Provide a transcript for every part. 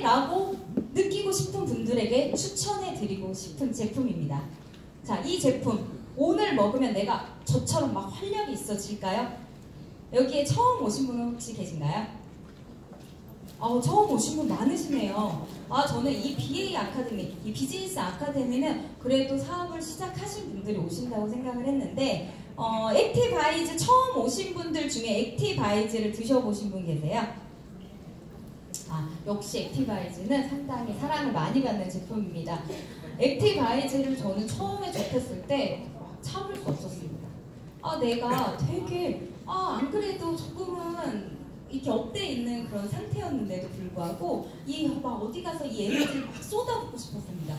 라고 느끼고 싶은 분들에게 추천해드리고 싶은 제품입니다. 자, 이 제품 오늘 먹으면 내가 저처럼 막 활력이 있어질까요? 여기에 처음 오신 분은 혹시 계신가요? 처음 오신 분 많으시네요. 저는 이 BA 아카데미, 이 비즈니스 아카데미는 그래도 사업을 시작하신 분들이 오신다고 생각을 했는데 액티바이즈 처음 오신 분들 중에 액티바이즈를 드셔보신 분 계세요? 역시 액티바이즈는 상당히 사랑을 많이 받는 제품입니다. 액티바이즈를 저는 처음에 접했을 때 참을 수 없었습니다. 내가 되게 안 그래도 조금은 이렇게 업돼 있는 그런 상태였는데도 불구하고 막 어디 가서 이 에너지를 막 쏟아붓고 싶었습니다.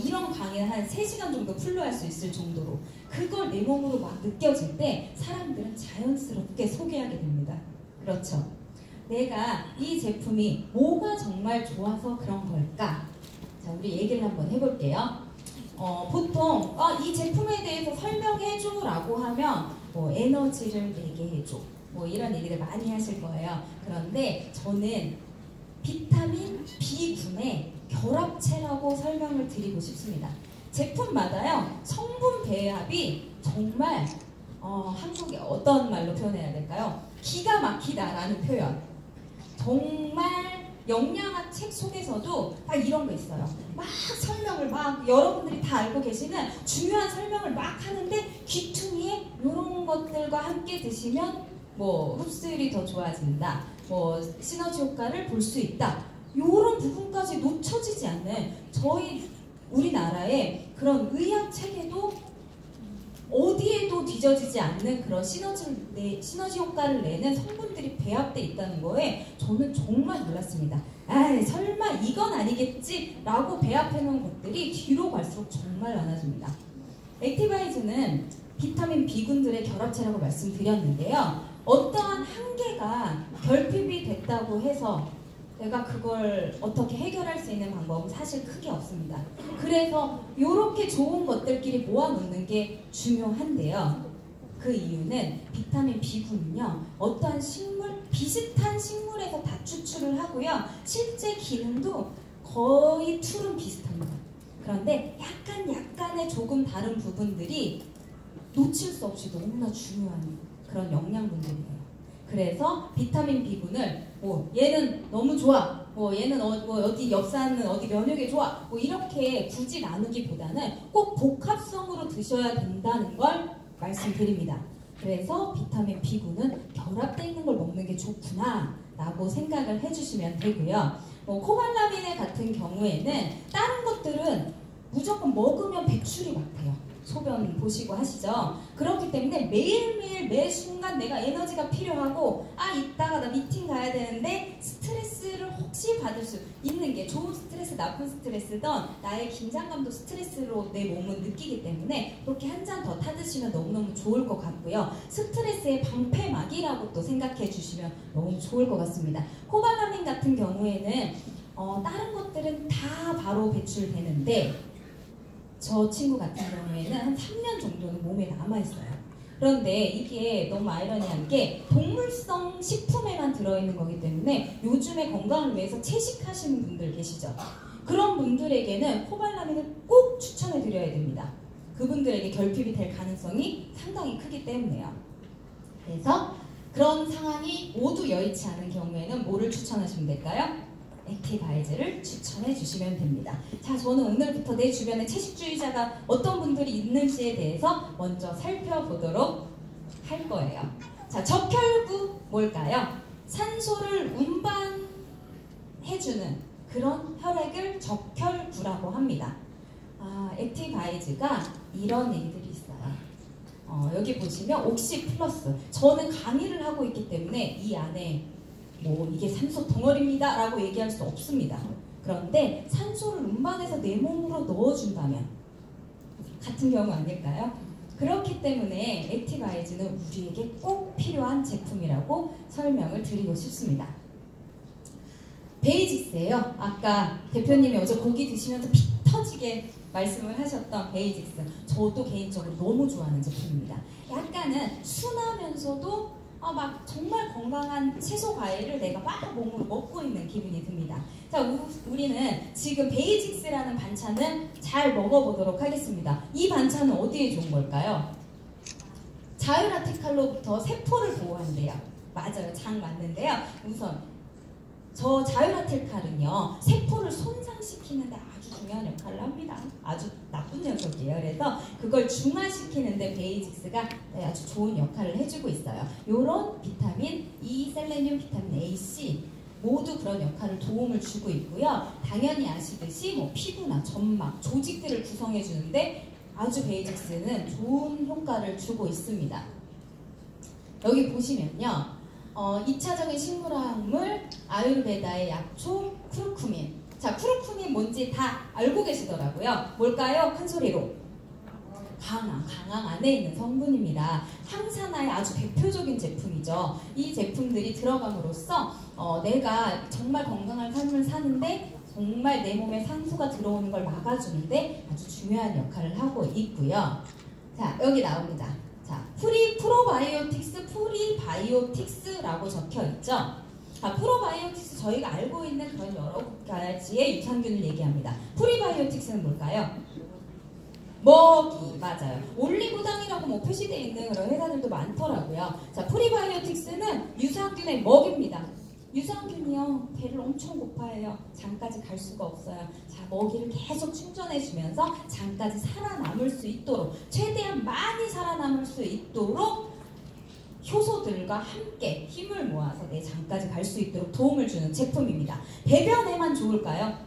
이런 강의는 한 3시간 정도 풀로할 수 있을 정도로 그걸 내 몸으로 막 느껴질 때 사람들은 자연스럽게 소개하게 됩니다. 그렇죠? 내가 이 제품이 뭐가 정말 좋아서 그런 걸까? 자, 우리 얘기를 한번 해볼게요. 보통 이 제품에 대해서 설명해줘 라고 하면 에너지를 내게 해줘 이런 얘기를 많이 하실 거예요. 그런데 저는 비타민 B군의 결합체라고 설명을 드리고 싶습니다. 제품마다요 성분 배합이 정말 한국에 어떤 말로 표현해야 될까요? 기가 막히다라는 표현. 정말 영양학 책 속에서도 딱 이런 거 있어요. 막 설명을 막 여러분들이 다 알고 계시는 중요한 설명을 막 하는데 귀퉁이에 이런 것들과 함께 드시면 흡수율이 더 좋아진다, 시너지 효과를 볼 수 있다, 이런 부분까지 놓쳐지지 않는 저희 우리나라의 그런 의학 체계도 어디에도 뒤져지지 않는 그런 시너지 효과를 내는 성분들이 배합돼 있다는 거에 저는 정말 놀랐습니다. 설마 이건 아니겠지? 라고 배합해 놓은 것들이 뒤로 갈수록 정말 많아집니다. 액티바이즈는 비타민 B군들의 결합체라고 말씀드렸는데요. 어떠한 한계가 결핍이 됐다고 해서 내가 그걸 어떻게 해결할 수 있는 방법은 사실 크게 없습니다. 그래서 이렇게 좋은 것들끼리 모아놓는 게 중요한데요. 그 이유는 비타민 B군은요, 어떠한 비슷한 식물에서 다 추출을 하고요. 실제 기능도 거의 툴은 비슷합니다. 그런데 약간의 조금 다른 부분들이 놓칠 수 없이 너무나 중요한 그런 영양분들이에요. 그래서 비타민 B군을 얘는 너무 좋아, 얘는 어디 엽산은 어디 면역에 좋아, 이렇게 굳이 나누기보다는 꼭 복합성으로 드셔야 된다는 걸 말씀드립니다. 그래서 비타민 B군은 결합되어 있는 걸 먹는 게 좋구나 라고 생각을 해주시면 되고요. 코발라민 같은 경우에는 다른 것들은 무조건 먹으면 배출이 같아요. 소변 보시고 하시죠. 그렇기 때문에 매일매일 매 순간 내가 에너지가 필요하고 이따가 나 미팅 가야 되는데 스트레스를 혹시 받을 수 있는 게 좋은 스트레스, 나쁜 스트레스든 나의 긴장감도 스트레스로 내 몸은 느끼기 때문에 그렇게 한 잔 더 타드시면 너무너무 좋을 것 같고요. 스트레스의 방패막이라고 또 생각해 주시면 너무 좋을 것 같습니다. 코발라민 같은 경우에는 다른 것들은 다 바로 배출되는데 저 친구 같은 경우에는 한 3년 정도는 몸에 남아있어요. 그런데 이게 너무 아이러니한 게 동물성 식품에만 들어있는 거기 때문에 요즘에 건강을 위해서 채식하시는 분들 계시죠? 그런 분들에게는 코발라민을 꼭 추천해드려야 됩니다. 그분들에게 결핍이 될 가능성이 상당히 크기 때문에요. 그래서 그런 상황이 모두 여의치 않은 경우에는 뭐를 추천하시면 될까요? 액티바이즈를 추천해 주시면 됩니다. 자, 저는 오늘부터 내 주변에 채식주의자가 어떤 분들이 있는지에 대해서 먼저 살펴보도록 할 거예요. 자, 적혈구 뭘까요? 산소를 운반해주는 그런 혈액을 적혈구라고 합니다. 액티바이즈가 이런 얘기들이 있어요. 여기 보시면 옥시 플러스, 저는 강의를 하고 있기 때문에 이 안에 이게 산소 덩어리입니다 라고 얘기할 수 없습니다. 그런데 산소를 운반해서 내 몸으로 넣어준다면 같은 경우 아닐까요? 그렇기 때문에 액티바이즈는 우리에게 꼭 필요한 제품이라고 설명을 드리고 싶습니다. 베이직스예요. 아까 대표님이 어제 고기 드시면서 피 터지게 말씀을 하셨던 베이직스, 저도 개인적으로 너무 좋아하는 제품입니다. 약간은 순하면서도 막 정말 건강한 채소 과일을 내가 막 몸으로 먹고 있는 기분이 듭니다. 자, 우리는 지금 베이직스라는 반찬을 잘 먹어보도록 하겠습니다. 이 반찬은 어디에 좋은 걸까요? 자유라테칼로부터 세포를 보호한대요. 맞아요. 장 맞는데요. 우선 저 자유라테칼은요, 세포를 손상시키는데 아주 중요한 역할을 합니다. 아주 나쁜 녀석이에요. 그래서 그걸 중화시키는데 베이직스가 아주 좋은 역할을 해주고 있어요. 요런 비타민 E, 셀레늄, 비타민 A, C 모두 그런 역할을 도움을 주고 있고요. 당연히 아시듯이 뭐 피부나 점막, 조직들을 구성해 주는데 아주 베이직스는 좋은 효과를 주고 있습니다. 여기 보시면요, 2차적인 식물화학물 아유르베다의 약초 쿠르쿠민. 자, 쿠르쿠민 뭔지 다 알고 계시더라고요. 뭘까요? 큰 소리로. 강황 안에 있는 성분입니다. 항산화의 아주 대표적인 제품이죠. 이 제품들이 들어감으로써 내가 정말 건강한 삶을 사는데 정말 내 몸에 상수가 들어오는 걸 막아주는데 아주 중요한 역할을 하고 있고요. 자, 여기 나옵니다. 자, 프로바이오틱스라고 적혀 있죠. 프로바이오틱스 저희가 알고 있는 그런 여러 가지의 유산균을 얘기합니다. 프리바이오틱스는 뭘까요? 먹이, 맞아요. 올리고당이라고 뭐 표시되어 있는 그런 회사들도 많더라고요. 자, 프리바이오틱스는 유산균의 먹입니다. 유산균이요, 배를 엄청 고파해요. 장까지 갈 수가 없어요. 자, 먹이를 계속 충전해주면서 장까지 살아남을 수 있도록, 최대한 많이 살아남을 수 있도록 효소들과 함께 힘을 모아서 내 장까지 갈 수 있도록 도움을 주는 제품입니다. 배변에만 좋을까요?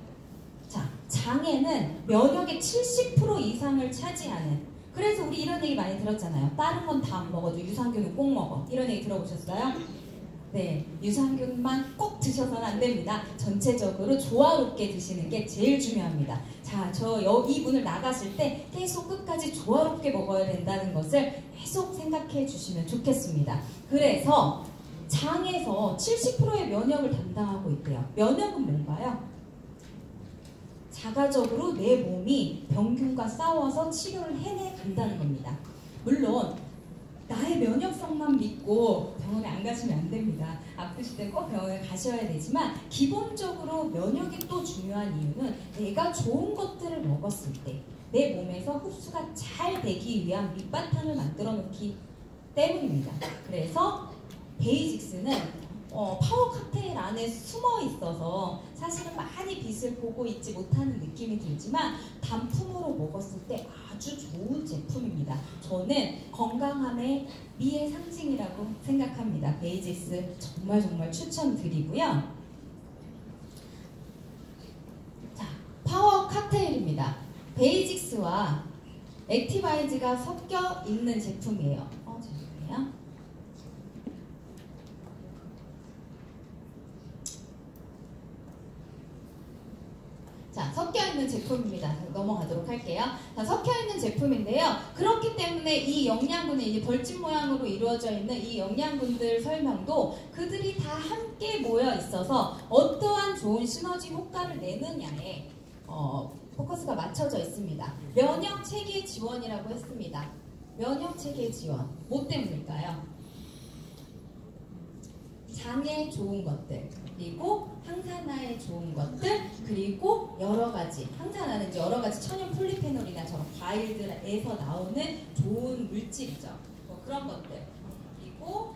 자, 장에는 면역의 70% 이상을 차지하는, 그래서 우리 이런 얘기 많이 들었잖아요. 다른 건 다 안 먹어도 유산균은 꼭 먹어. 이런 얘기 들어보셨어요? 네, 유산균만 꼭 드셔서는 안 됩니다. 전체적으로 조화롭게 드시는 게 제일 중요합니다. 자, 이 문을 나가실 때 계속 끝까지 조화롭게 먹어야 된다는 것을 계속 생각해 주시면 좋겠습니다. 그래서 장에서 70%의 면역을 담당하고 있대요. 면역은 뭔가요? 자가적으로 내 몸이 병균과 싸워서 치료를 해내간다는 겁니다. 물론 나의 면역성만 믿고 병원에 안 가시면 안 됩니다. 아프실 때 꼭 병원에 가셔야 되지만 기본적으로 면역이 또 중요한 이유는 내가 좋은 것들을 먹었을 때 내 몸에서 흡수가 잘 되기 위한 밑바탕을 만들어 놓기 때문입니다. 그래서 베이직스는 파워 칵테일 안에 숨어 있어서 사실은 많이 빛을 보고 있지 못하는 느낌이 들지만 단품으로 먹었을 때 아주 좋은 제품입니다. 저는 건강함의 미의 상징이라고 생각합니다. 베이직스 정말 추천드리고요. 자, 파워 칵테일입니다. 베이직스와 액티바이즈가 섞여 있는 제품이에요. 죄송해요. 자, 섞여있는 제품입니다. 넘어가도록 할게요. 자, 섞여있는 제품인데요. 그렇기 때문에 이 영양분은 이제 벌집 모양으로 이루어져 있는 이 영양분들 설명도 그들이 다 함께 모여 있어서 어떠한 좋은 시너지 효과를 내느냐에 포커스가 맞춰져 있습니다. 면역 체계 지원이라고 했습니다. 면역 체계 지원. 뭐 때문일까요? 장에 좋은 것들, 그리고 항산화에 좋은 것들, 그리고 여러 가지, 항산화는 이제 여러 가지 천연 폴리페놀이나 저런 과일들에서 나오는 좋은 물질이죠. 뭐 그런 것들. 그리고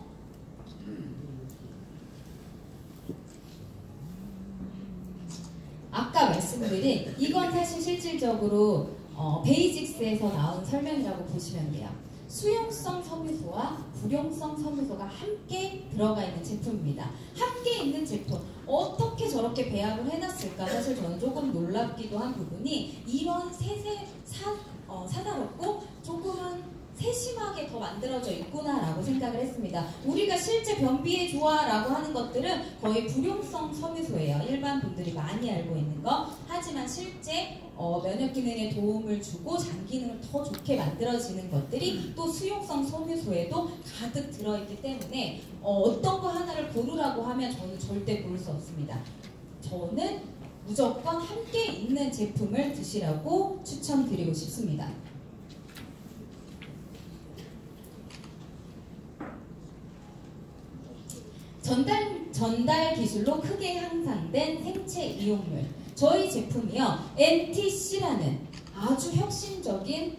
아까 말씀드린 이건 사실 실질적으로 베이직스에서 나온 설명이라고 보시면 돼요. 수용성 섬유소와 불용성 섬유소가 함께 들어가 있는 제품입니다. 함께 있는 제품, 어떻게 저렇게 배합을 해놨을까? 사실 저는 조금 놀랍기도 한 부분이 이런 사다롭고 조금은 세심하게 더 만들어져 있구나라고 생각을 했습니다. 우리가 실제 변비에 좋아라고 하는 것들은 거의 불용성 섬유소예요. 일반 분들이 많이 알고 있는 거. 하지만 실제 면역 기능에 도움을 주고 장 기능을 더 좋게 만들어지는 것들이 또 수용성 섬유소에도 가득 들어있기 때문에 어떤 거 하나를 고르라고 하면 저는 절대 고를 수 없습니다. 저는 무조건 함께 있는 제품을 드시라고 추천드리고 싶습니다. 전달 기술로 크게 향상된 생체 이용물. 저희 제품이요, NTC라는 아주 혁신적인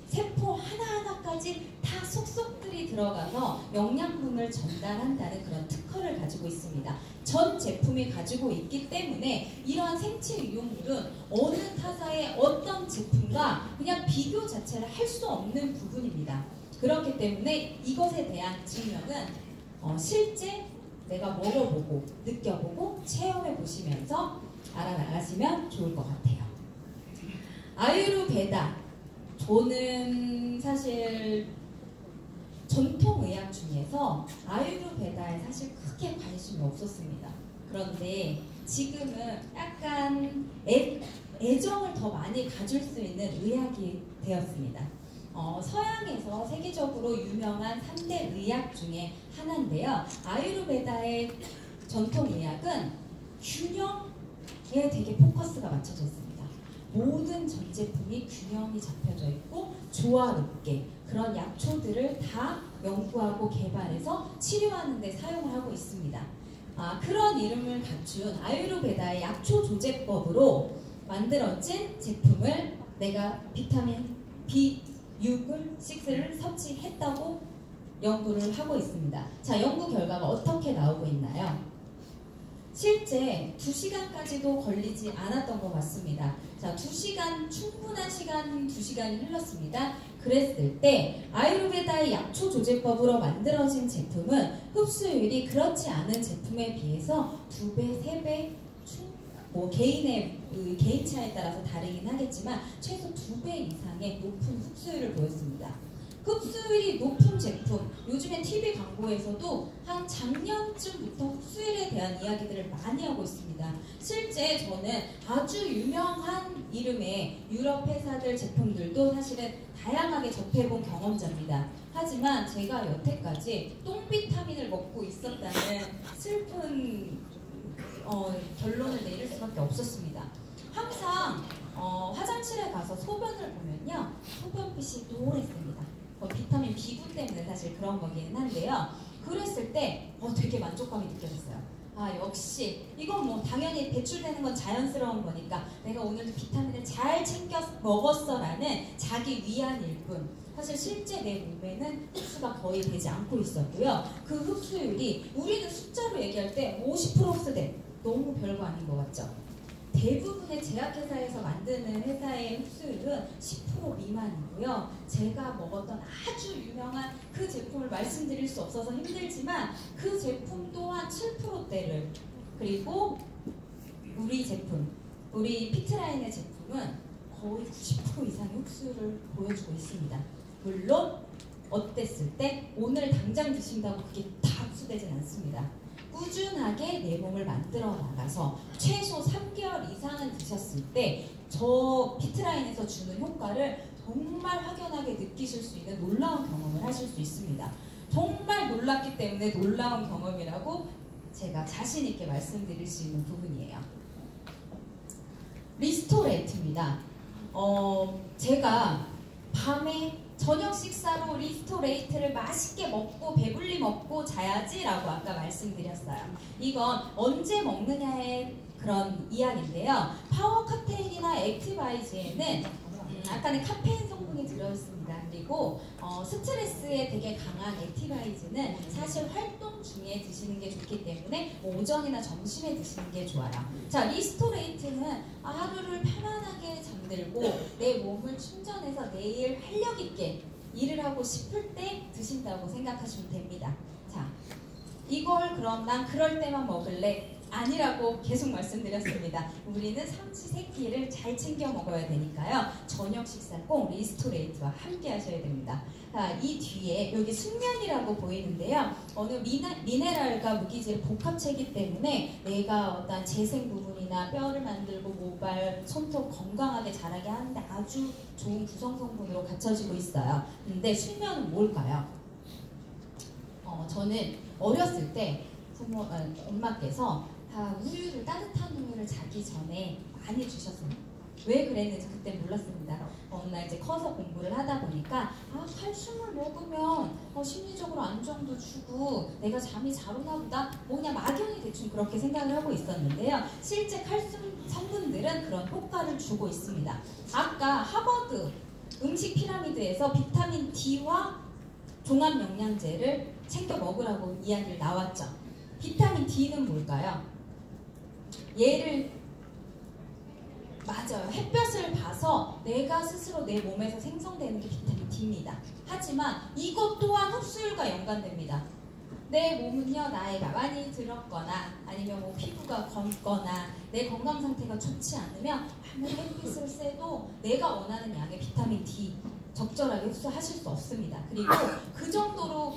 세포 하나하나까지 다 속속들이 들어가서 영양분을 전달한다는 그런 특허를 가지고 있습니다. 전 제품이 가지고 있기 때문에 이러한 생체 이용물은 어느 타사의 어떤 제품과 그냥 비교 자체를 할 수 없는 부분입니다. 그렇기 때문에 이것에 대한 증명은 실제 내가 먹어보고 느껴보고 체험해 보시면서 알아나가시면 좋을 것 같아요. 아유르베다. 저는 사실 전통의학 중에서 아유르베다에 사실 크게 관심이 없었습니다. 그런데 지금은 약간 애정을 더 많이 가질 수 있는 의학이 되었습니다. 서양에서 세계적으로 유명한 3대 의학 중에 하나인데요. 아유르베다의 전통의학은 균형에 되게 포커스가 맞춰져 있습니다. 모든 전 제품이 균형이 잡혀져 있고 조화롭게 그런 약초들을 다 연구하고 개발해서 치료하는 데 사용을 하고 있습니다. 그런 이름을 갖춘 아유르베다의 약초 조제법으로 만들어진 제품을 내가 비타민 B6을 섭취했다고 연구를 하고 있습니다. 자, 연구 결과가 어떻게 나오고 있나요? 실제 2시간까지도 걸리지 않았던 것 같습니다. 자, 2시간, 충분한 시간 2시간이 흘렀습니다. 그랬을 때 아유르베다의 약초 조제법으로 만들어진 제품은 흡수율이 그렇지 않은 제품에 비해서 2배, 3배, 개인 차에 따라서 다르긴 하겠지만 최소 2배 이상의 높은 흡수율을 보였습니다. 흡수율이 높은 제품, 요즘에 TV 광고에서도 한 작년쯤부터 흡수율에 대한 이야기들을 많이 하고 있습니다. 실제 저는 아주 유명한 이름의 유럽 회사들 제품들도 사실은 다양하게 접해본 경험자입니다. 하지만 제가 여태까지 똥비타민을 먹고 있었다는 슬픈 결론을 내릴 수밖에 없었습니다. 항상 화장실에 가서 소변을 보면요, 소변빛이 노랬습니다. 비타민 B9 때문에 사실 그런 거기는 한데요. 그랬을 때 되게 만족감이 느껴졌어요. 역시 이건 뭐 당연히 배출되는 건 자연스러운 거니까 내가 오늘도 비타민을 잘 챙겨 먹었어 라는 자기 위안일 뿐, 사실 실제 내 몸에는 흡수가 거의 되지 않고 있었고요. 그 흡수율이 우리는 숫자로 얘기할 때 50% 흡수돼, 너무 별거 아닌 것 같죠? 대부분의 제약회사에서 만드는 회사의 흡수율은 10% 미만이고요. 제가 먹었던 아주 유명한 그 제품을 말씀드릴 수 없어서 힘들지만 그 제품 또한 7%대를, 그리고 우리 제품, 우리 피트라인의 제품은 거의 90% 이상의 흡수율을 보여주고 있습니다. 물론 어땠을 때 오늘 당장 드신다고 그게 다 흡수되진 않습니다. 꾸준하게 내 몸을 만들어 나가서 최소 3개월 이상은 드셨을 때 저 피트라인에서 주는 효과를 정말 확연하게 느끼실 수 있는 놀라운 경험을 하실 수 있습니다. 정말 놀랐기 때문에 놀라운 경험이라고 제가 자신 있게 말씀드릴 수 있는 부분이에요. 리스토레이트입니다. 제가 밤에 저녁 식사로 리스토레이트를 맛있게 먹고 배불리 먹고 자야지 라고 아까 말씀드렸어요. 이건 언제 먹느냐의 그런 이야기인데요. 파워 카테인이나 액티바이즈에는 약간의 카페인 성분이 들어있습니다. 그리고 스트레스에 되게 강한 액티바이즈는 사실 활동 중에 드시는 게 좋기 때문에 오전이나 점심에 드시는 게 좋아요. 자, 리스토레이트는 하루를 편안하게 잠들고 내 몸을 충전해서 내일 활력 있게 일을 하고 싶을 때 드신다고 생각하시면 됩니다. 자, 이걸 그럼 난 그럴 때만 먹을래? 아니라고 계속 말씀드렸습니다. 우리는 삼시세끼를 잘 챙겨 먹어야 되니까요. 저녁 식사 꼭 리스토레이트와 함께 하셔야 됩니다. 자, 이 뒤에 여기 숙면이라고 보이는데요. 어느 미네랄과 무기질 복합체이기 때문에 내가 어떤 재생 부분이나 뼈를 만들고 모발, 손톱 건강하게 자라게 하는데 아주 좋은 구성 성분으로 갖춰지고 있어요. 근데 숙면은 뭘까요? 저는 어렸을 때 엄마께서 우유를, 따뜻한 우유를 자기 전에 많이 주셨어요. 왜 그랬는지 그때 몰랐습니다. 어느 날 이제 커서 공부를 하다 보니까 칼슘을 먹으면 심리적으로 안정도 주고 내가 잠이 잘 오나 보다, 뭐 그냥 막연히 대충 그렇게 생각을 하고 있었는데요. 실제 칼슘 성분들은 그런 효과를 주고 있습니다. 아까 하버드 음식 피라미드에서 비타민 D와 종합 영양제를 챙겨 먹으라고 이야기를 나왔죠. 비타민 D는 뭘까요? 맞아요. 햇볕을 봐서 내가 스스로 내 몸에서 생성되는 게 비타민 D입니다. 하지만 이것 또한 흡수율과 연관됩니다. 내 몸은요, 나이가 많이 들었거나 아니면 뭐 피부가 검거나 내 건강 상태가 좋지 않으면 아무리 햇빛을 쐬도 내가 원하는 양의 비타민 D 적절하게 흡수하실 수 없습니다. 그리고 그 정도로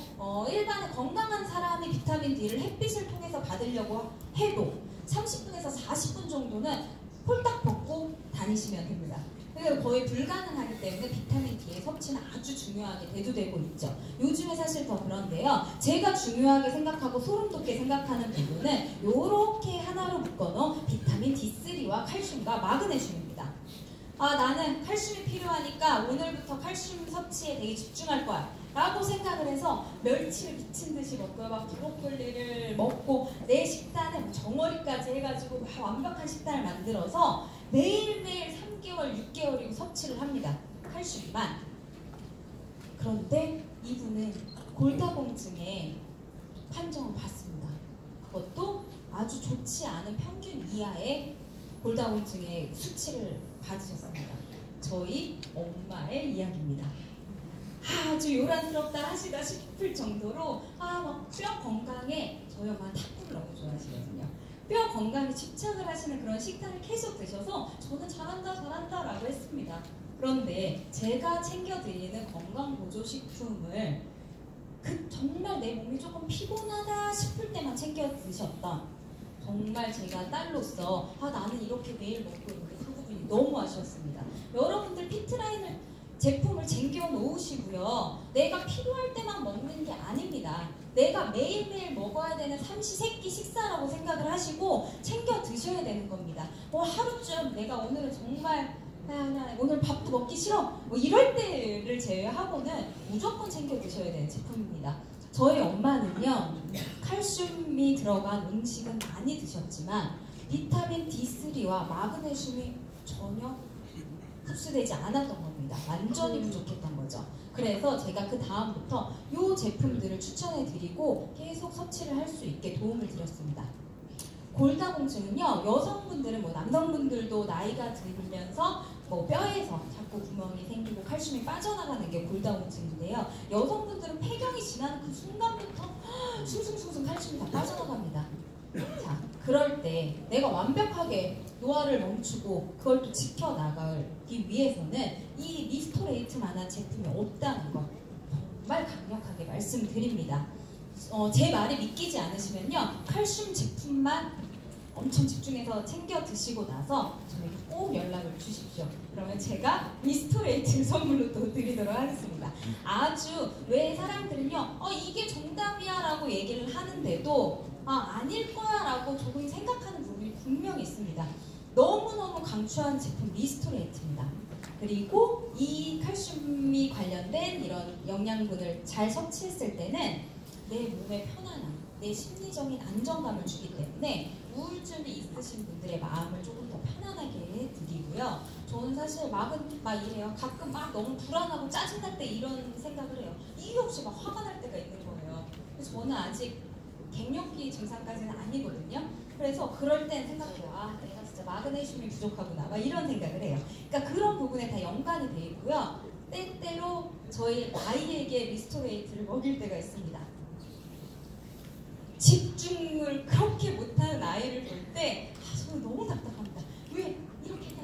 일반의 건강한 사람이 비타민 D를 햇빛을 통해서 받으려고 해도 30분에서 40분 정도는 홀딱 벗고 다니시면 됩니다. 그러니까 거의 불가능하기 때문에 비타민 D의 섭취는 아주 중요하게 대두되고 있죠. 요즘에 사실 더 그런데요. 제가 중요하게 생각하고 소름 돋게 생각하는 부분은 이렇게 하나로 묶어놓은 비타민 D3와 칼슘과 마그네슘입니다. 나는 칼슘이 필요하니까 오늘부터 칼슘 섭취에 되게 집중할 거야 라고 생각을 해서 멸치를 미친 듯이 먹고요. 막 브로콜리를 먹고 내 식단에 뭐 정어리까지 해가지고 막 완벽한 식단을 만들어서 매일매일 3개월, 6개월이고 섭취를 합니다. 칼슘만. 그런데 이분은 골다공증에 판정을 받습니다. 그것도 아주 좋지 않은 평균 이하의 골다공증의 수치를 받으셨습니다. 저희 엄마의 이야기입니다. 아주 요란스럽다 하시다 싶을 정도로 막 뼈 건강에, 저희 엄마는 탁구를 너무 좋아하시거든요. 뼈 건강에 집착을 하시는 그런 식단을 계속 드셔서 저는 잘한다 라고 했습니다. 그런데 제가 챙겨드리는 건강보조식품을 정말 내 몸이 조금 피곤하다 싶을 때만 챙겨 드셨던, 정말 제가 딸로서 나는 이렇게 매일 먹고 있는데 그 부분이 너무 아쉬웠습니다. 여러분들 피트라인을 제품을 쟁겨 놓으시고요. 내가 필요할 때만 먹는 게 아닙니다. 내가 매일매일 먹어야 되는 삼시세끼 식사라고 생각을 하시고 챙겨 드셔야 되는 겁니다. 하루쯤 내가 오늘은 정말 오늘 밥도 먹기 싫어 이럴 때를 제외하고는 무조건 챙겨 드셔야 되는 제품입니다. 저희 엄마는요, 칼슘이 들어간 음식은 많이 드셨지만 비타민 D3와 마그네슘이 전혀 흡수되지 않았던 겁니다. 완전히 부족했던 거죠. 그래서 제가 그 다음부터 이 제품들을 추천해 드리고 계속 섭취를 할 수 있게 도움을 드렸습니다. 골다공증은요, 여성분들은 남성분들도 나이가 들면서 뼈에서 자꾸 구멍이 생기고 칼슘이 빠져나가는 게 골다공증인데요. 여성분들은 폐경이 지나는 그 순간부터 숭숭숭숭 칼슘이 다 빠져나갑니다. 자, 그럴 때 내가 완벽하게 노화를 멈추고 그걸 또 지켜나가기 위해서는 이 리스토레이트만한 제품이 없다는 거 정말 강력하게 말씀드립니다. 제 말이 믿기지 않으시면요, 칼슘 제품만 엄청 집중해서 챙겨 드시고 나서 저에게 꼭 연락을 주십시오. 그러면 제가 리스토레이트 선물로 또 드리도록 하겠습니다. 아주 왜 사람들은요, 이게 정답이야 라고 얘기를 하는데도 아닐 거야 라고 조금 생각하는 부분이 분명히 있습니다. 너무너무 강추한 제품 리스토레이트입니다. 그리고 이 칼슘이 관련된 이런 영양분을 잘 섭취했을 때는 내 몸의 편안함, 내 심리적인 안정감을 주기 때문에 우울증이 있으신 분들의 마음을 조금 더 편안하게 해드리고요. 저는 사실 막 이래요. 가끔 너무 불안하고 짜증날 때 이런 생각을 해요. 이유 없이 화가 날 때가 있는 거예요. 그래서 저는 아직 갱년기 증상까지는 아니거든요. 그래서 그럴 땐 생각해요. 내가 진짜 마그네슘이 부족하구나 이런 생각을 해요. 그러니까 그런 부분에 다 연관이 돼 있고요. 때때로 저희 아이에게 리스토레이트를 먹일 때가 있습니다. 집중을 그렇게 못하는 아이를 볼 때 저는 너무 답답합니다. 왜 이렇게 다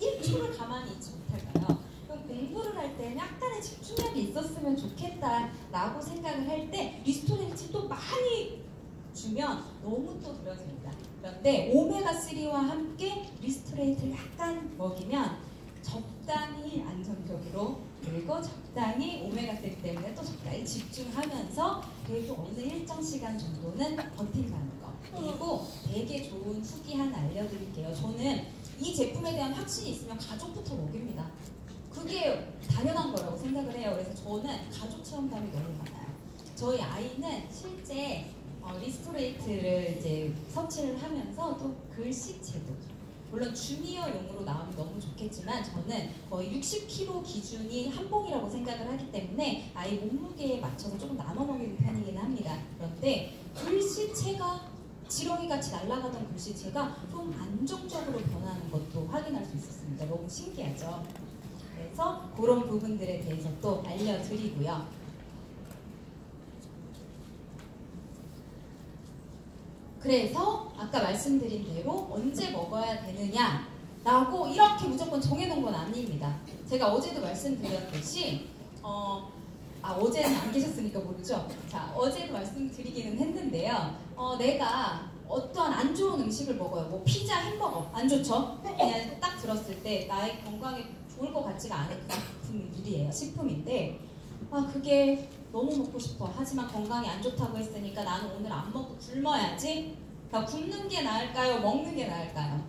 1초를 가만히 있지 못할까요? 그럼 공부를 할 때는 약간의 집중력이 있었으면 좋겠다라고 생각을 할 때 리스토레이트 또 많이 주면 너무 또 느려집니다. 그런데 오메가3와 함께 리스토레이트를 약간 먹이면 적당히 안정적으로, 그리고 적당히 오메가3 때문에 또 적당히 집중하면서 그래도 어느 일정 시간 정도는 버틴다는 거. 그리고 되게 좋은 후기 하나 알려드릴게요. 저는 이 제품에 대한 확신이 있으면 가족부터 먹입니다. 그게 당연한 거라고 생각을 해요. 그래서 저는 가족 체험담이 너무 많아요. 저희 아이는 실제 리스토레이트를 이제 섭취를 하면서 또 글씨체도, 물론 주니어용으로 나오면 너무 좋겠지만 저는 거의 60kg 기준이 한봉이라고 생각을 하기 때문에 아이 몸무게에 맞춰서 조금 나눠 먹이는 편이긴 합니다. 그런데 글씨체가 지렁이같이 날아가던 글씨체가 좀 안정적으로 변하는 것도 확인할 수 있었습니다. 너무 신기하죠? 그래서 그런 부분들에 대해서 또 알려드리고요. 그래서 아까 말씀드린 대로 언제 먹어야 되느냐라고 이렇게 무조건 정해놓은 건 아닙니다. 제가 어제도 말씀드렸듯이 어제는 안 계셨으니까 모르죠. 자, 어제도 말씀드리기는 했는데요. 내가 어떠한 안 좋은 음식을 먹어요. 뭐 피자, 햄버거 안 좋죠? 그냥 딱 들었을 때 나의 건강에 좋을 것 같지가 않은 제품들이에요. 식품인데 그게 너무 먹고 싶어. 하지만 건강에 안 좋다고 했으니까 나는 오늘 안 먹고 굶어야지. 그러니까 굶는 게 나을까요? 먹는 게 나을까요?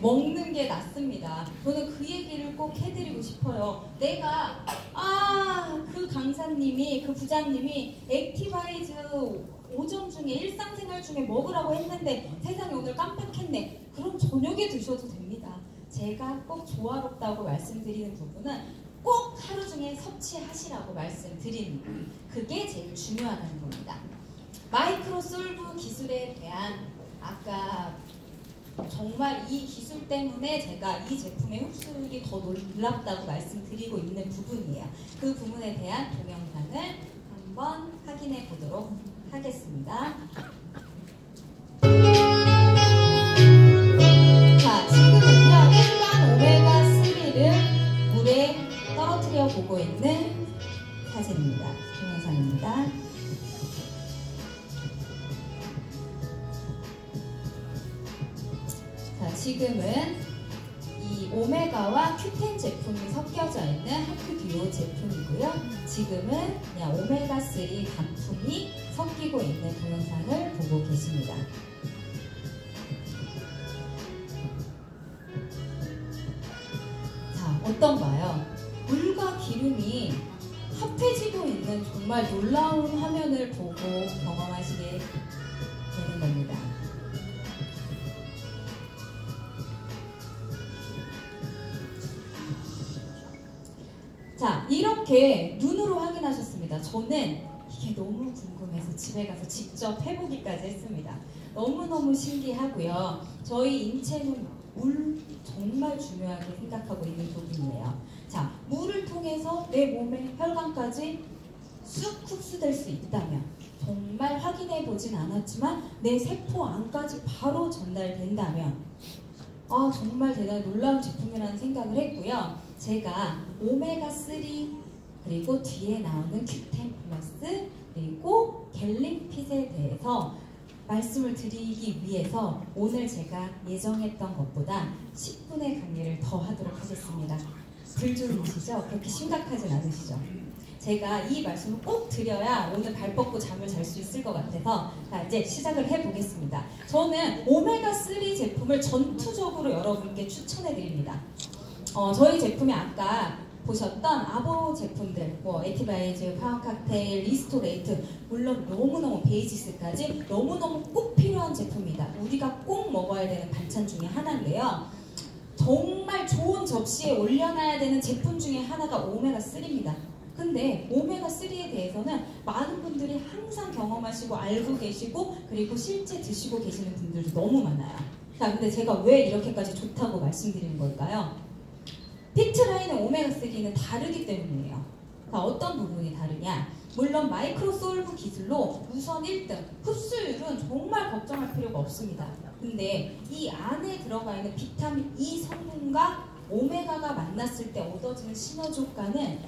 먹는 게 낫습니다. 저는 그 얘기를 꼭 해드리고 싶어요. 내가 그 강사님이, 그 부장님이 액티바이즈 5점 중에 일상생활 중에 먹으라고 했는데 세상에 오늘 깜빡했네. 그럼 저녁에 드셔도 됩니다. 제가 꼭 조화롭다고 말씀드리는 부분은 꼭 하루 중에 섭취하시라고 말씀드립니다. 그게 제일 중요하다는 겁니다. 마이크로 솔브 기술에 대한 아까 정말 이 기술 때문에 제가 이 제품의 흡수율이 더 놀랍다고 말씀드리고 있는 부분이에요. 그 부분에 대한 동영상을 한번 확인해 보도록 하겠습니다. 자, 지금은요 일반 오메가3를 물에 떨어뜨려 보고 있는 사진입니다. 동영상입니다. 자, 지금은 이 오메가와 큐텐 제품이 섞여져 있는 하크듀오 제품이고요. 지금은 그냥 오메가3 단품이 섞이고 있는 동영상을 보고 계십니다. 자, 어떤가요? 물과 기름이 합해지고 있는 정말 놀라운 화면을 보고 경험하시게 되는 겁니다. 자, 이렇게 눈으로 확인하셨습니다. 저는 이게 너무 궁금해서 집에 가서 직접 해보기까지 했습니다. 너무너무 신기하고요. 저희 인체는 물 정말 중요하게 생각하고 있는 부분이에요. 자, 물을 통해서 내 몸의 혈관까지 쑥 흡수될 수 있다면, 정말 확인해 보진 않았지만 내 세포 안까지 바로 전달된다면 정말 대단히 놀라운 제품이라는 생각을 했고요. 제가 오메가3 그리고 뒤에 나오는 큐텐 플러스 그리고 갤림핏에 대해서 말씀을 드리기 위해서 오늘 제가 예정했던 것보다 10분의 강의를 더 하도록 하겠습니다. 불조이시죠? 그렇게 심각하진 않으시죠? 제가 이 말씀을 꼭 드려야 오늘 발 뻗고 잠을 잘 수 있을 것 같아서 자, 이제 시작을 해보겠습니다. 저는 오메가3 제품을 전투적으로 여러분께 추천해 드립니다. 저희 제품이 아까 보셨던 아보 제품들, 뭐 액티바이즈, 파워 칵테일, 리스토레이트, 물론 너무너무 베이지스까지 너무너무 꼭 필요한 제품입니다. 우리가 꼭 먹어야 되는 반찬 중에 하나인데요. 정말 좋은 접시에 올려놔야 되는 제품 중에 하나가 오메가3입니다. 근데 오메가3에 대해서는 많은 분들이 항상 경험하시고 알고 계시고 그리고 실제 드시고 계시는 분들도 너무 많아요. 자, 근데 제가 왜 이렇게까지 좋다고 말씀드리는 걸까요? 피트라인의 오메가3는 다르기 때문이에요. 자, 어떤 부분이 다르냐? 물론 마이크로솔브 기술로 우선 1등, 흡수율은 정말 걱정할 필요가 없습니다. 근데 이 안에 들어가 있는 비타민 E 성분과 오메가가 만났을 때 얻어지는 시너지 효과는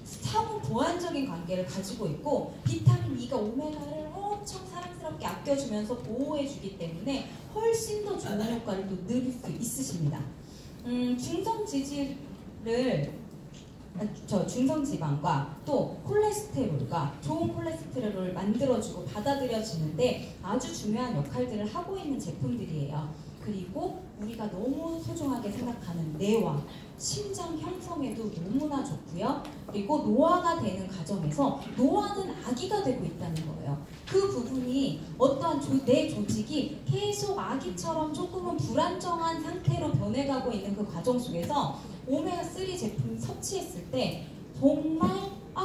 상호 보완적인 관계를 가지고 있고, 비타민 E가 오메가를 엄청 사랑스럽게 아껴주면서 보호해주기 때문에 훨씬 더 좋은 효과를 또 누릴 수 있으십니다. 중성지방과 또 콜레스테롤과 좋은 콜레스테롤을 만들어주고 받아들여지는데 아주 중요한 역할들을 하고 있는 제품들이에요. 그리고 우리가 너무 소중하게 생각하는 뇌와 심장 형성에도 너무나 좋고요. 그리고 노화가 되는 과정에서 노화는 아기가 되고 있다는 거예요. 그 부분이 어떠한 내 조직이 계속 아기처럼 조금은 불안정한 상태로 변해가고 있는 그 과정 속에서 오메가3 제품 섭취했을 때 정말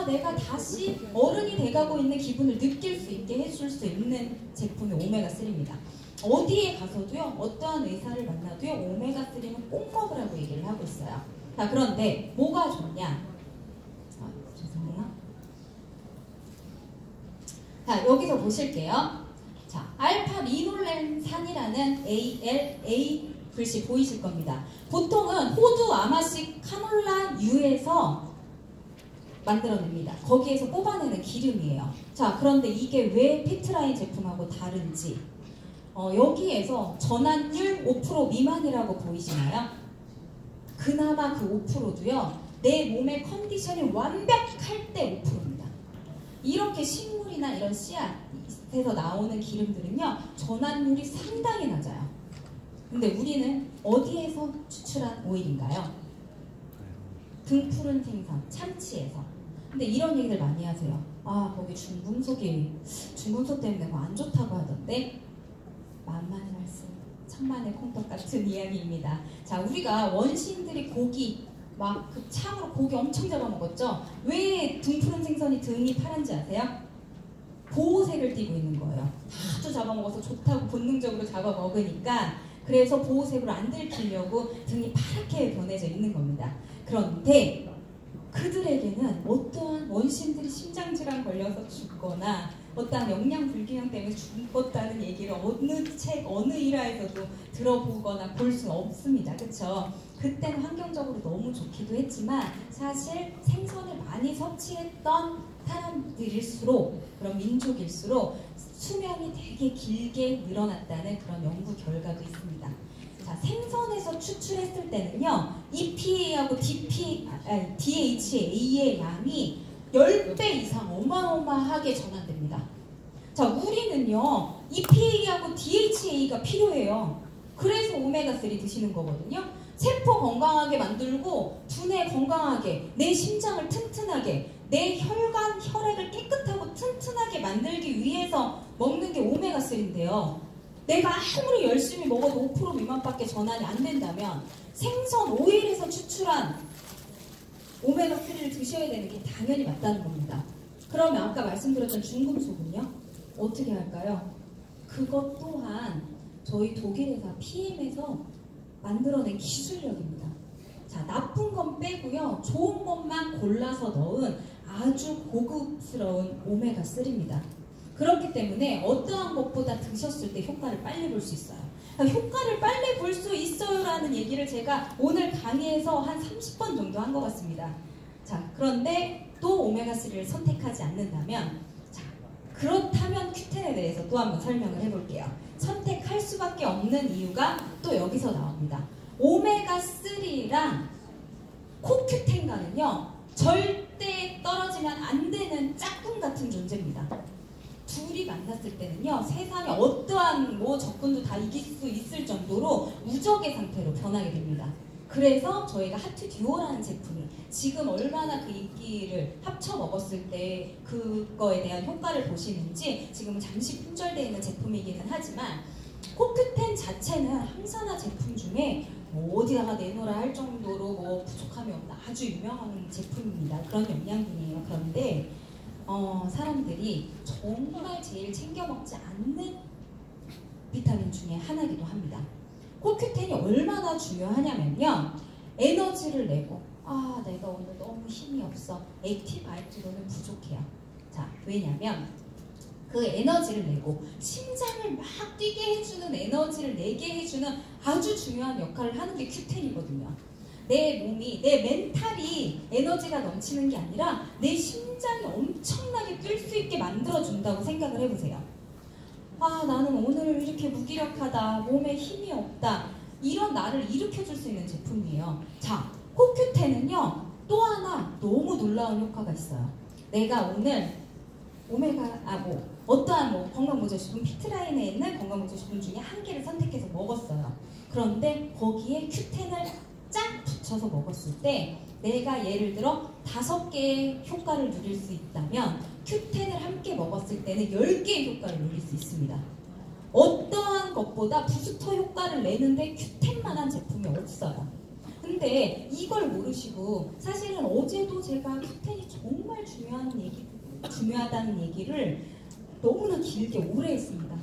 내가 다시 어른이 돼가고 있는 기분을 느낄 수 있게 해줄 수 있는 제품이 오메가3입니다. 어디에 가서도요, 어떠한 의사를 만나도요, 오메가3는 꼭 먹으라고 얘기를 하고 있어요. 자, 그런데 뭐가 좋냐? 죄송해요. 자, 여기서 보실게요. 자, 알파-리놀렌산이라는 ALA 글씨 보이실 겁니다. 보통은 호두, 아마식, 카놀라유에서 만들어냅니다. 거기에서 뽑아내는 기름이에요. 자, 그런데 이게 왜 피트라인 제품하고 다른지, 여기에서 전환율 5% 미만이라고 보이시나요? 그나마 그 5%도요, 내 몸의 컨디션이 완벽할 때 5%입니다. 이렇게 식물이나 이런 씨앗에서 나오는 기름들은요, 전환율이 상당히 낮아요. 근데 우리는 어디에서 추출한 오일인가요? 등푸른 생선, 참치에서. 근데 이런 얘기들 많이 하세요. 거기 중금속 때문에 뭐 안 좋다고 하던데. 만만의 말씀, 천만의 콩떡 같은 이야기입니다. 자, 우리가 원시인들이 고기 막 그 창으로 고기 엄청 잡아먹었죠? 왜 등푸른 생선이 등이 파란지 아세요? 보호색을 띠고 있는 거예요. 아주 잡아먹어서 좋다고 본능적으로 잡아먹으니까, 그래서 보호색으로 안 들키려고 등이 파랗게 변해져 있는 겁니다. 그런데 그들에게는 어떠한 원시인들이 심장질환 걸려서 죽거나 어떠한 영양 불균형 때문에 죽었다는 얘기를 어느 책, 어느 일화에서도 들어보거나 볼 수는 없습니다. 그쵸? 그때는 환경적으로 너무 좋기도 했지만 사실 생선을 많이 섭취했던 사람들일수록, 그런 민족일수록 수명이 되게 길게 늘어났다는 그런 연구 결과도 있습니다. 자, 생선에서 추출했을 때는요, EPA하고 DHA의 양이 10배 이상 어마어마하게 전환됩니다. 자, 우리는요, EPA하고 DHA가 필요해요. 그래서 오메가3 드시는 거거든요. 세포 건강하게 만들고, 두뇌 건강하게, 내 심장을 튼튼하게, 내 혈관, 혈액을 깨끗하고 튼튼하게 만들기 위해서 먹는 게 오메가3인데요. 내가 아무리 열심히 먹어도 5% 미만밖에 전환이 안 된다면 생선 오일에서 추출한 오메가3를 드셔야 되는 게 당연히 맞다는 겁니다. 그러면 아까 말씀드렸던 중금속은요? 어떻게 할까요? 그것 또한 저희 독일 회사 PM에서 만들어낸 기술력입니다. 자, 나쁜 건 빼고요, 좋은 것만 골라서 넣은 아주 고급스러운 오메가3입니다. 그렇기 때문에 어떠한 것보다 드셨을 때 효과를 빨리 볼 수 있어요. 효과를 빨리 볼 수 있어요 라는 얘기를 제가 오늘 강의에서 한 30번 정도 한 것 같습니다. 자, 그런데 또 오메가3를 선택하지 않는다면, 자, 그렇다면 Q10에 대해서 또 한번 설명을 해볼게요. 선택할 수밖에 없는 이유가 또 여기서 나옵니다. 오메가3랑 코큐텐과는요, 절대 떨어지면 안 되는 짝꿍 같은 존재입니다. 둘이 만났을 때는요, 세상에 어떠한 적군도 다 이길 수 있을 정도로 무적의 상태로 변하게 됩니다. 그래서 저희가 하트 듀오라는 제품이 지금 얼마나 그 인기를 합쳐 먹었을 때 그거에 대한 효과를 보시는지 지금은 잠시 품절되어 있는 제품이기는 하지만, 코큐텐 자체는 항산화 제품 중에 어디다가 내놓으라 할 정도로 부족함이 없는 아주 유명한 제품입니다. 그런 영양분이에요. 그런데 사람들이 정말 제일 챙겨 먹지 않는 비타민 중에 하나이기도 합니다. 코큐텐이 얼마나 중요하냐면요, 에너지를 내고, 내가 오늘 너무 힘이 없어, 액티바이트로는 부족해요. 자, 왜냐면 그 에너지를 내고 심장을 막 뛰게 해주는, 에너지를 내게 해주는 아주 중요한 역할을 하는 게 Q10이거든요. 내 몸이, 내 멘탈이 에너지가 넘치는 게 아니라 내 심장이 엄청나게 뛸 수 있게 만들어준다고 생각을 해보세요. 나는 오늘 이렇게 무기력하다, 몸에 힘이 없다, 이런 나를 일으켜줄 수 있는 제품이에요. 자, 코큐텐은요, 또 하나 너무 놀라운 효과가 있어요. 내가 오늘 어떠한 건강보조식품 피트라인에 있는 건강보조식품 중에 한 개를 선택해서 먹었어요. 그런데 거기에 큐텐을 쫙 붙여서 먹었을 때 내가 예를 들어 5개의 효과를 누릴 수 있다면 큐텐을 함께 먹었을 때는 10개의 효과를 누릴 수 있습니다. 어떠한 것보다 부스터 효과를 내는데 큐텐만한 제품이 없어요. 근데 이걸 모르시고 사실은 어제도 제가 큐텐이 정말 중요하다는 얘기를 너무나 길게 오래 했습니다.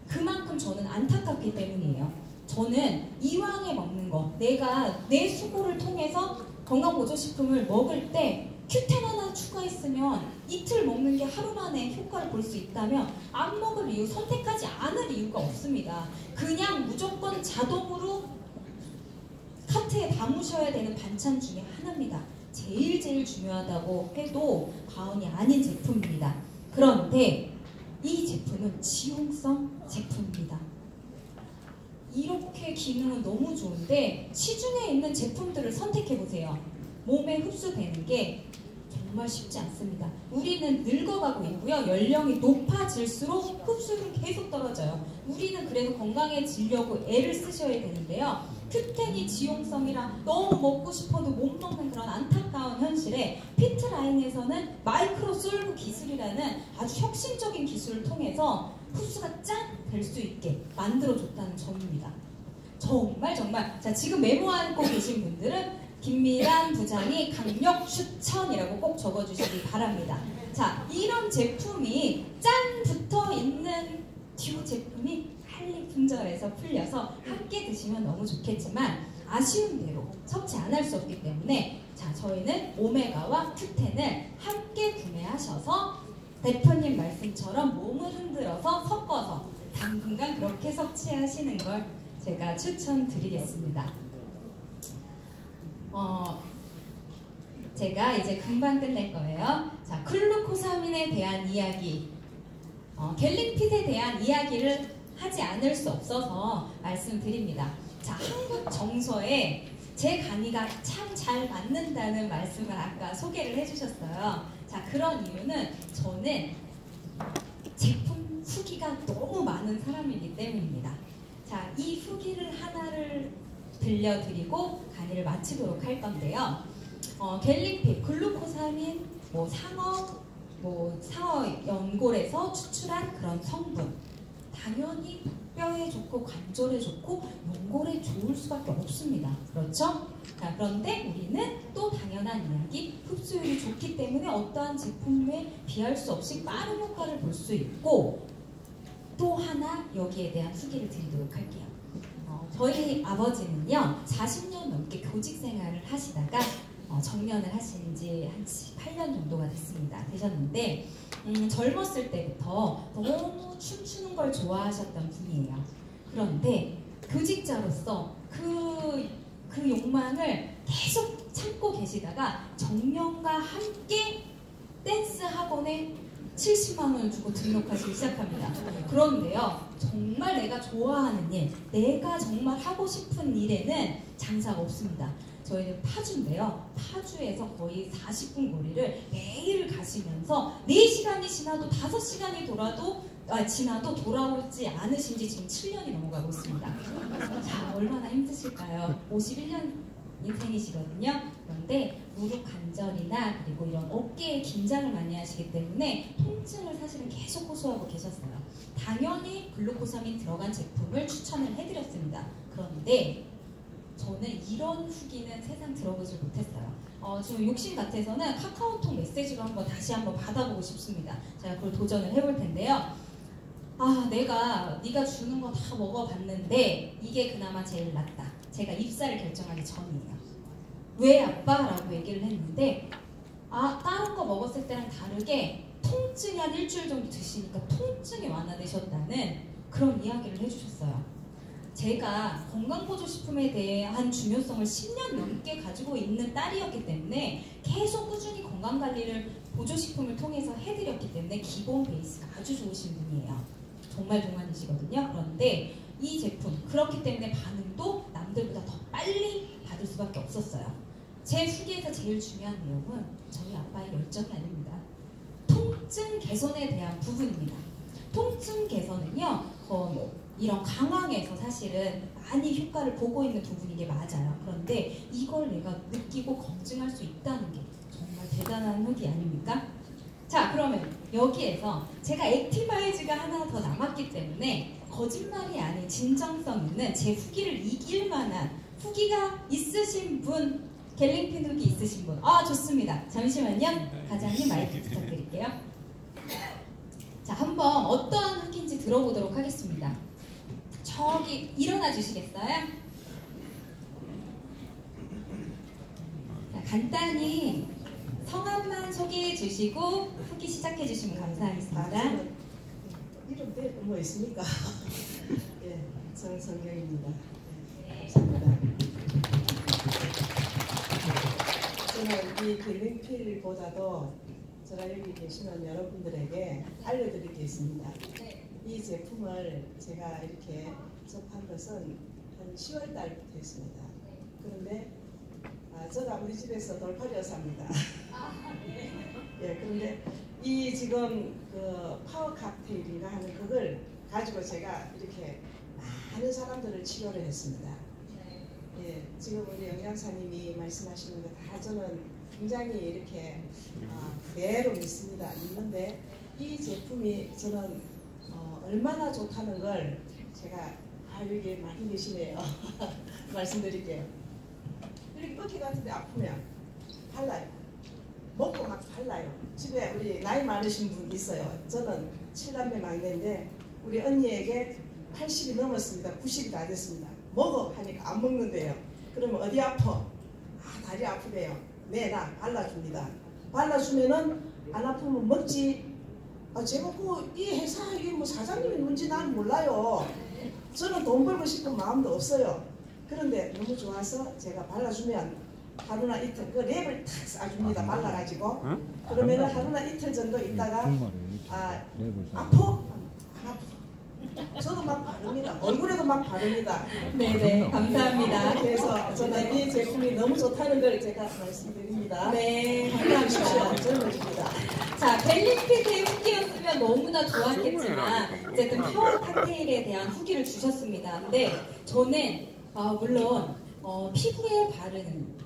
그만큼 저는 안타깝기 때문이에요. 저는 이왕에 먹는 거, 내가 내 수고를 통해서 건강보조식품을 먹을 때 큐텐 하나 추가했으면 이틀 먹는 게 하루 만에 효과를 볼 수 있다면 안 먹을 이유, 선택하지 않을 이유가 없습니다. 그냥 무조건 자동으로 카트에 담으셔야 되는 반찬 중에 하나입니다. 제일 중요하다고 해도 과언이 아닌 제품입니다. 그런데 이 제품은 지용성 제품입니다. 이렇게 기능은 너무 좋은데 시중에 있는 제품들을 선택해보세요. 몸에 흡수되는 게 정말 쉽지 않습니다. 우리는 늙어가고 있고요. 연령이 높아질수록 흡수율은 계속 떨어져요. 우리는 그래서 건강해지려고 애를 쓰셔야 되는데요. 큐텐이 지용성이라 너무 먹고 싶어도 못 먹는 그런 안타까운 현실에 피트라인에서는 마이크로 솔브 기술이라는 아주 혁신적인 기술을 통해서 흡수가 짠 될 수 있게 만들어줬다는 점입니다. 정말 자, 지금 메모하고 계신 분들은 김미란 부장이 강력 추천이라고 꼭 적어주시기 바랍니다. 자, 이런 제품이 짠 붙어 있는 듀 제품이 한리품절에서 풀려서 함께 드시면 너무 좋겠지만 아쉬운 대로 섭취 안 할 수 없기 때문에 자, 저희는 오메가와 큐텐을 함께 구매하셔서 대표님 말씀처럼 몸을 흔들어서 섞어서 당분간 그렇게 섭취하시는 걸 제가 추천드리겠습니다. 제가 이제 금방 끝낼 거예요. 자, 글루코사민에 대한 이야기, 갤릭핏에 대한 이야기를 하지 않을 수 없어서 말씀드립니다. 자, 한국 정서에 제 강의가 참 잘 맞는다는 말씀을 아까 소개를 해주셨어요. 자, 그런 이유는 저는 제품 후기가 너무 많은 사람이기 때문입니다. 자, 이 후기를 하나를 들려드리고 강의를 마치도록 할 건데요. 갤릭핏, 글루코사민, 상어 연골에서 추출한 그런 성분, 당연히 뼈에 좋고 관절에 좋고 연골에 좋을 수밖에 없습니다. 그렇죠? 자, 그런데 우리는 또 당연한 이야기, 흡수율이 좋기 때문에 어떠한 제품에 비할 수 없이 빠른 효과를 볼 수 있고, 또 하나 여기에 대한 후기를 드리도록 할게요. 저희 아버지는요 40년 넘게 교직 생활을 하시다가 정년을 하신 지 한 8년 정도가 되셨는데 젊었을 때부터 너무 춤추는 걸 좋아하셨던 분이에요. 그런데 교직자로서 그 욕망을 계속 참고 계시다가 정년과 함께 댄스 학원에 70만 원을 주고 등록하시기 시작합니다. 그런데요, 정말 내가 좋아하는 일, 내가 정말 하고 싶은 일에는 장사가 없습니다. 저희는 파주인데요. 파주에서 거의 40분 거리를 매일 가시면서 4시간이 지나도 5시간이 지나도 돌아오지 않으신 지 지금 7년이 넘어가고 있습니다. 자, 얼마나 힘드실까요? 51년 인생이시거든요. 그런데 무릎 관절이나 그리고 이런 어깨에 긴장을 많이 하시기 때문에 통증을 사실은 계속 호소하고 계셨어요. 당연히 글루코사민 들어간 제품을 추천을 해드렸습니다. 그런데 저는 이런 후기는 세상 들어보지 못했어요. 지금 욕심 같아서는 카카오톡 메시지로 다시 한번 받아보고 싶습니다. 제가 그걸 도전을 해볼 텐데요. 네가 주는 거 다 먹어봤는데 이게 그나마 제일 낫다. 제가 입사를 결정하기 전이에요. 왜 아빠? 라고 얘기를 했는데 다른 거 먹었을 때랑 다르게 통증이 한 일주일 정도 드시니까 통증이 완화되셨다는 그런 이야기를 해주셨어요. 제가 건강보조식품에 대한 중요성을 10년 넘게 가지고 있는 딸이었기 때문에 계속 꾸준히 건강관리를 보조식품을 통해서 해드렸기 때문에 기본 베이스가 아주 좋으신 분이에요. 정말 동안이시거든요. 그런데 이 제품, 그렇기 때문에 반응도 남들보다 더 빨리 받을 수밖에 없었어요. 제 후기에서 제일 중요한 내용은 저희 아빠의 열정이 아닙니다. 통증 개선에 대한 부분입니다. 통증 개선은요, 이런 강황에서 사실은 많이 효과를 보고 있는 부분인 게 맞아요. 그런데 이걸 내가 느끼고 검증할 수 있다는 게 정말 대단한 후기 아닙니까? 자, 그러면 여기에서 제가 액티바이즈가 하나 더 남았기 때문에 거짓말이 아닌 진정성 있는 제 후기를 이길 만한 후기가 있으신 분, 갤링핀 후기 있으신 분. 아, 좋습니다. 잠시만요. 과장님 마이크 부탁드릴게요. 자, 한번 어떠한 후기인지 들어보도록 하겠습니다. 저기 일어나 주시겠어요? 자, 간단히 성함만 소개해 주시고 후기 시작해 주시면 감사하겠습니다. 이름 뭐 있습니까? 예, 정성경입니다. 네, 감사합니다. 저는 이 갤링필보다도 제가 여기 계시는 여러분들에게 알려드릴 게 있습니다. 네. 이 제품을 제가 이렇게 접한 것은 한 10월 달부터 했습니다. 그런데 제가 우리 집에서 돌팔이어서 합니다. 예, 그런데 이 지금 그 파워 칵테일인가 하는 그걸 가지고 제가 이렇게 많은 사람들을 치료를 했습니다. 예, 지금 우리 영양사님이 말씀하시는 거 다 저는 굉장히 이렇게 그대로 믿습니다. 믿는데 이 제품이 저는 얼마나 좋다는 걸 제가 여기 많이 계시네요. 말씀드릴게요. 이렇게 어깨 같은데 아프면 발라요. 먹고 막 발라요. 집에 우리 나이 많으신 분 있어요. 저는 7남매 막내인데 우리 언니에게 80이 넘었습니다. 90이 다 됐습니다. 먹어 하니까 안 먹는데요. 그러면 어디 아파? 다리 아프대요. 네, 나 발라줍니다. 발라주면은 안 아프면 먹지. 제가 이 회사 이게 뭐 사장님이 뭔지 난 몰라요. 저는 돈 벌고 싶은 마음도 없어요. 그런데 너무 좋아서 제가 발라주면 하루나 이틀 그 랩을 탁 쏴줍니다. 발라가지고 그러면은 하루나 이틀 정도 있다가 아파? 안 아파. 저도 막 바릅니다. 얼굴에도 막 바릅니다. 네네, 감사합니다. 그래서 저는 이 제품이 너무 좋다는 걸 제가 말씀드립니다. 네, 감사합니다. 젊어집니다. 자, 갤링핏의 후기였으면 너무나 좋았겠지만 어쨌든 파워 칵테일에 대한 후기를 주셨습니다. 근데 저는 물론 피부에 바르는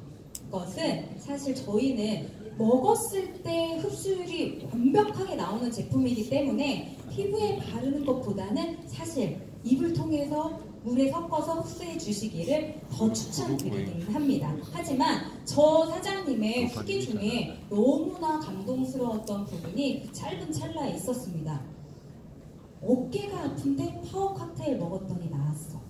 것은 사실 저희는 먹었을 때 흡수율이 완벽하게 나오는 제품이기 때문에 피부에 바르는 것보다는 사실 입을 통해서 물에 섞어서 흡수해 주시기를 더 추천드리긴 합니다. 하지만 저 사장님의 후기 중에 너무나 감동스러웠던 부분이 그 짧은 찰나에 있었습니다. 어깨가 아픈데 파워 칵테일 먹었더니 나았어.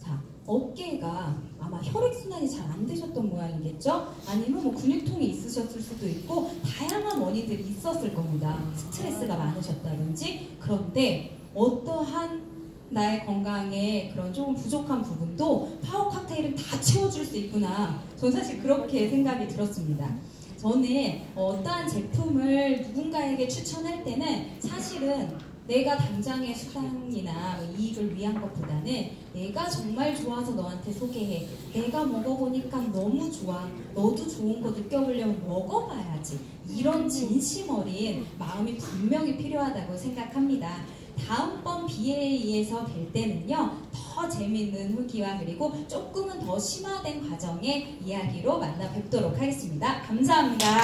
자, 어깨가 아마 혈액순환이 잘 안 되셨던 모양이겠죠? 아니면 뭐 근육통이 있으셨을 수도 있고 다양한 원인들이 있었을 겁니다. 스트레스가 많으셨다든지. 그런데 어떠한 나의 건강에 그런 조금 부족한 부분도 파워 칵테일은 다 채워줄 수 있구나. 저는 사실 그렇게 생각이 들었습니다. 저는 어떠한 제품을 누군가에게 추천할 때는 사실은 내가 당장의 수당이나 이익을 위한 것보다는 내가 정말 좋아서 너한테 소개해. 내가 먹어보니까 너무 좋아. 너도 좋은 거 느껴보려면 먹어봐야지. 이런 진심 어린 마음이 분명히 필요하다고 생각합니다. 다음번 BA에서 뵐 때는요, 더 재미있는 후기와 그리고 조금은 더 심화된 과정의 이야기로 만나 뵙도록 하겠습니다. 감사합니다.